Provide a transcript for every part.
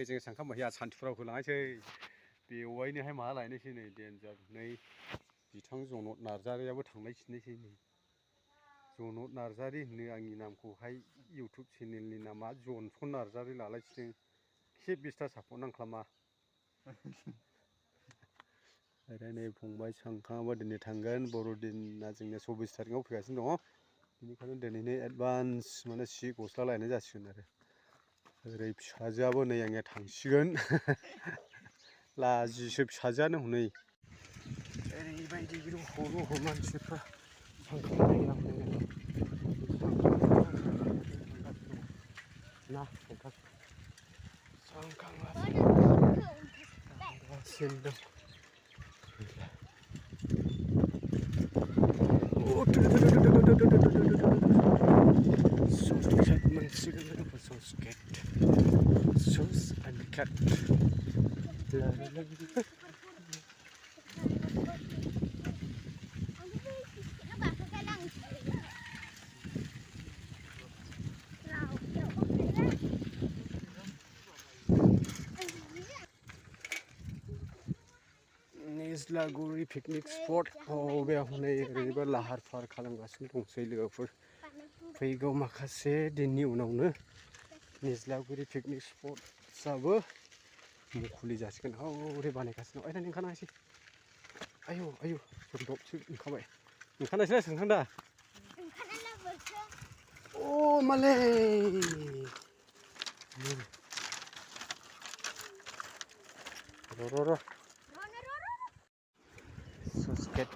जों सांखां बाहाया सान्थिफुराव होलांनोसै बेवायनोहाय माला लायनोसै नै देन्जार नै बिथां जनत नार्जारियाबो थांलायफिननोसै नै जनत नार्जारि होनो आंनि नामखौहाय इउटुब चेनेलनि नामा जनसन नार्जारि लालायसिनो एसे बिस्था सापर्ट नांख्लामा आरो नै फंबाय सांखाङाबो दिनै थांगोन बर'दिना जोंनिया 24 तारिखआव फैगासिनो दङ बेनिखायनो दिनैनो एडभान्स माने सि गस्ला लायनाय जासिगोन आरो ओरै फिसाजोआबो नै आंनिया थांसिगोन लाजिसो फिसाजोआनो हनै ओरैबायदि ग्रुप मानसिफ्रा ना सांखांगासिनो Sosket मोनसिगोन लोगोफोर sosket sus and cat निज्लागुरि पिकनिक स्पट बेयाव हनै ओरैबो लाहार फाहार खालामगासिनो दंसै लोगोफोर फैगौ माखासे दिननि उनावनो निज्लागुरि पिकनिक स्पटआबो मुखुलि जासिगोन हौरै बानायगासिनो दं आयदा ओंखारनांसै आयौ आयौ दबसो ओंखारबाय ओंखारनायसै सांखां दा अ माले र' ससकेट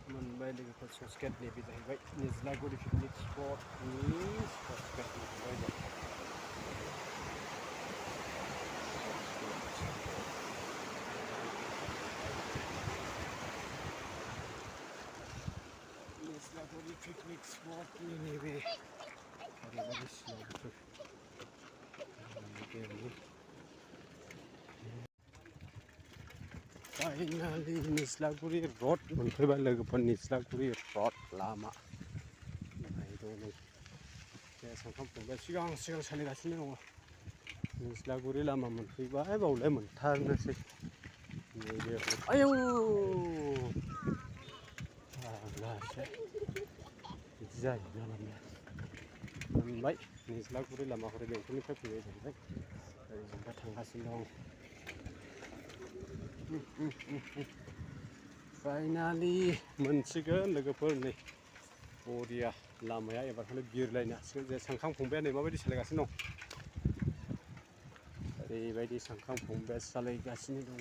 मोनबाय लोगोफोर ससकेट नैबे जाहैबाय निज्लागुरि पिकनिक स्पटनि ससकेट मोनबाय दं निज्लागुरि पिकनिक स्पटनि नैबे ओरैबायदि सिनारिफोर फाइनालि निज्लागुरि रड मोनफैबाय लोगोफोर निज्लागुरि रड लामा दं बे सांखां फंबाय सिगां सोलिगासिनो दङ निज्लागुरि लामा मोनफैबाय बावलाय मोनथारनोसै नैबे आयौ फाग्लासो बिदि जायो ना लामाया मोनबाय निज्लागुरि लामाखौ बेंटलनिफ्राय फैबाय जाहैबाय ओरैजों दा थांगासिनो दं फाइनालि मोनसिगोन लोगोफोर नै बरिया लामाया एबारखालि बिरलायनो हासिगोन जे सांखां फंबाया नै माबायदि सालायगासिनो दं ओरैबायदि सांखां फंबाया सालायगासिनो दङ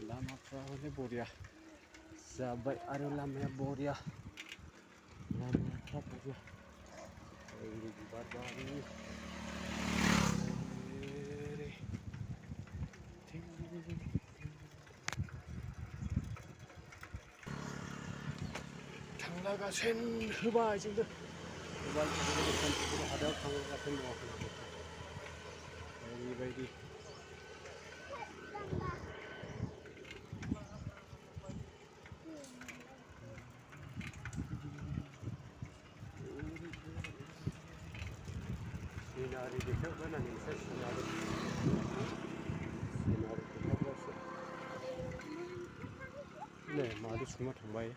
लामाफ्रा हले बरिया जाबाय आरो लामाया बरिया लामाफ्रा बरिया ओरै बिबार बारि थांलागासिनो होबाय जोंबो हादायाव थांगासिनो दङ ओरैबायदि सिनारि देखायहरबाय आं एसे सिनारि देखायहरबायसो नै मादै सुमा थांबाय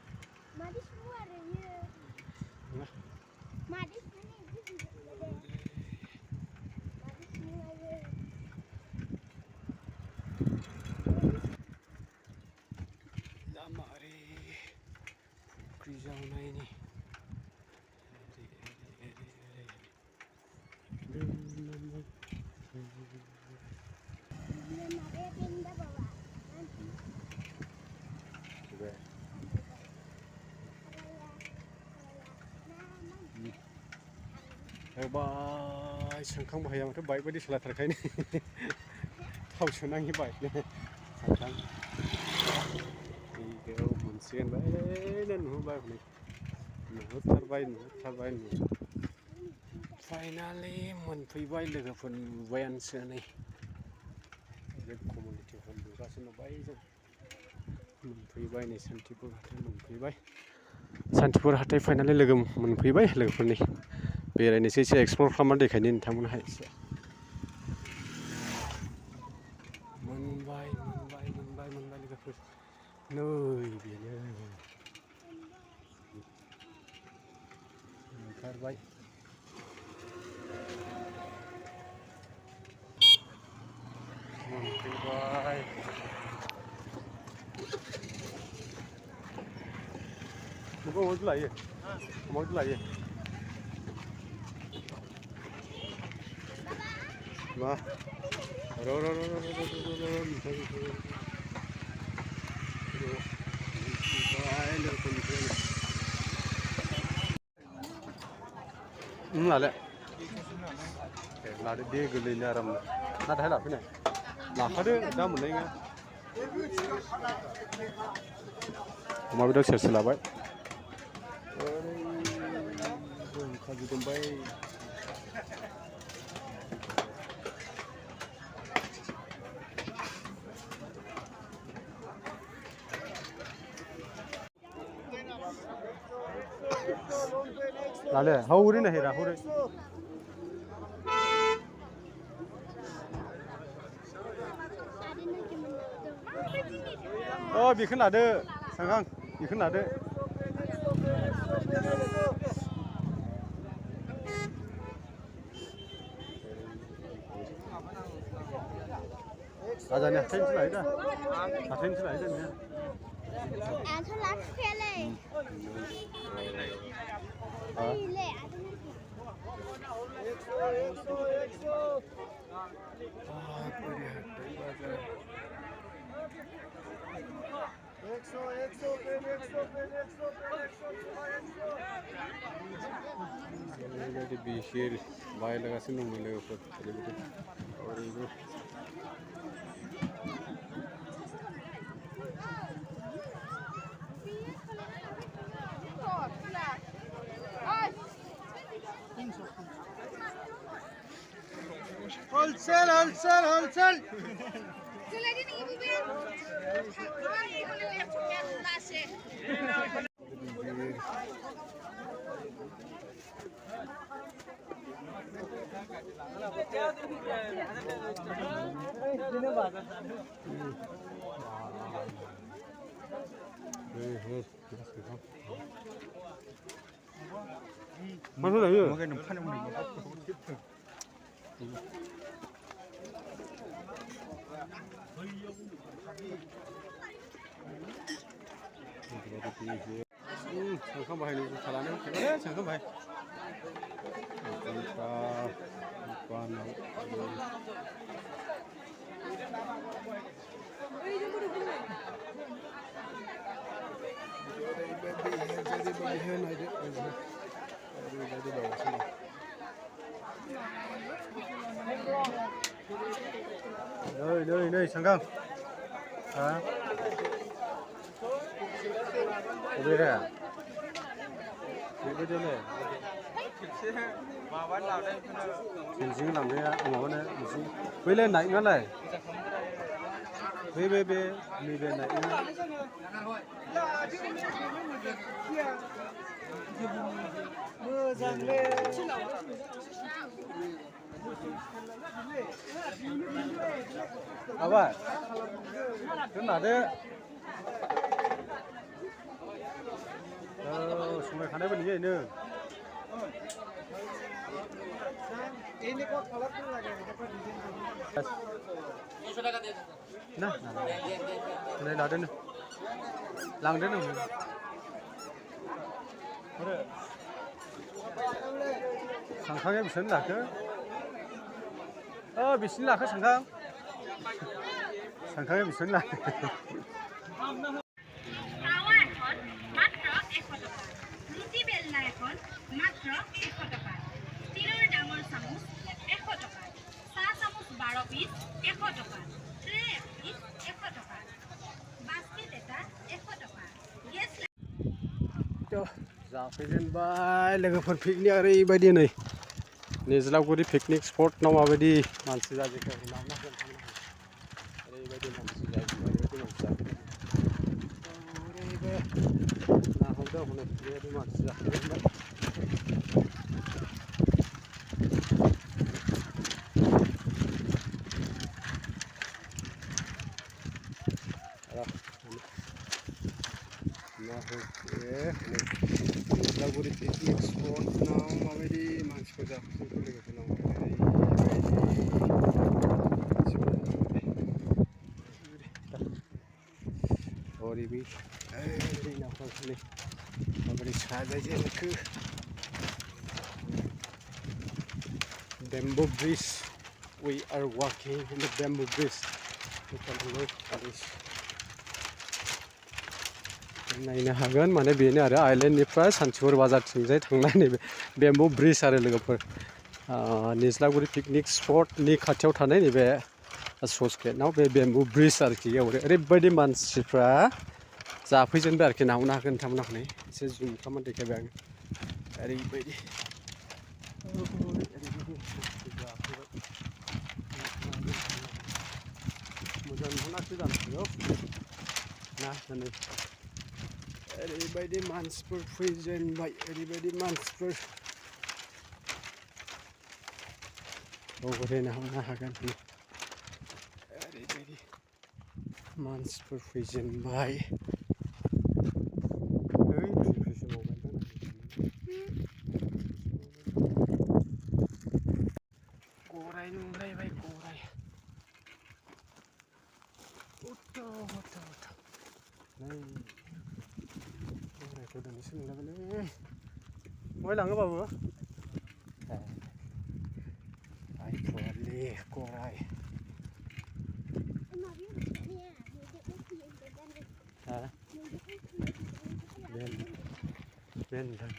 मादै सुमा आरो इयो मादै लामा ओरै फुख्रि जावनायनि होबाय सांखां बाहाया माथो बाइक बायदि सालायथारखायनो थाव सोनाङि बाइक सांखां फैगौ मोनसिगोन बैनो नुहुरबाय हनै नुहुरथारबाय फाइनालि मोनफैबाय लोगोफोर नुबायानोसै नै बे कमिउनिटि हल लुगासिनो थांगासिनो दं जों मोनफैबाय नै सान्तिपुर हाथाय मोनफैबाय सान्तिपुर हाथाय फाइनालि लोगो मोनफैबाय लोगोफोरनि बेरायनोसै एसे एक्सप्लर खालामनानै देखायनो नोंथांमोनहा एसे मोनबाय लोगोफोर नै बेनो ओंखारबाय मोनफैबाय नोंखौ अमायदि लायो अमायदि लायो मा लादो लादो दे गोरलैनो आराम नाथाय लाफैनाय लाखादो दा मोननाय नङा अमा बेदर सेरसे लाबाय ओंखारजोबबाय लादो हौरै नाय हेरा हौरै बेखौनो लादो सांगां बेखौनो लादो राजानि हाथाइनिसो लायो दा हाथाइनिसो लायो जोंनिया ओरैबायदि बिसोर बायलागासिनो दंमोन लोगोफोर ओरैबायदि Holsel. Mana lagi? Mungkin depan yang mana? Sangkam bahaya ni salahnya. Sangkam bahaya. Ikan laut. Đây Sangkam. Hả? Ở đây à? Bên này. Mà bán làm đây. Xin làm đây à? Ở đây. Với lên này nữa này. Về mi bên này nữa. Mưa dần lên. Apa? Kena deh. Sungai Khanai bani ini. Ini kok kalau tu lagi dapat desain. Nah. Ini ada nih. Lang deh nih. Ada. Sangkangnya bisa nak ke? Bismillah ke Sangkang? Sangkangnya bismillah. Kawan kon, matra 100 টাকা. Ruti bella kon, matra 100 টাকা. Tiror damor samus 100 টাকা. Sa samus 12 piece 100 টাকা. Tray piece 100 টাকা. Basket eta 100 টাকা. Yes. जाफैजेनबाय लोगोफोर picnic ओरैबायदि नै निज्लावगुरि picnic spot नाव माबायदि मानसि जाजोबबाय ओरैबायदि मानसि जाजोबबाय नुदों हनै बेबायदि मानसि जाहैबाय निज्लागुरि पिकनिक स्पटनाव माबायदि मानसिफोर जाफैयो लोगोफोरनाव ओरैबो नावफोरखौनो माबोरै साजायजेनखो bamboo bridge we are walking in the bamboo bridge you can look at this नायनो हागोन माने बेनो आरो आइलेण्डनिफ्राय सान्थिपुर बाजारथिंजाय थांनाय नैबे बेम्बु ब्रिज आरो लोगोफोर निज्लागुरि पिकनिक स्पटनि खाथियाव थानाय नैबे स्लुइस गेटआव बे बेम्बु ब्रिज आरोखि ओरैबायदि मानसिफ्रा जाफैजेनबाय आरोखि नाहरनो हागोन नोंथांमोना हनै एसे जुम खालामनानै देखायबाय आङो ओरैबायदि मोजां नुनासो जानांगौ ना होनो ओरैबायदि मानसिफोर फैजेनबाय ओरैबायदि मानसिफोर ओरैनो नाहरनो हागोन ओरैबायदि मानसिफोर फैजेनबाय गराय नुलायबाय गराय नै गरायखौ दोननोसो नुलायबायलै बहाय लाङो बाबु आइफवालि गराय बेनोथन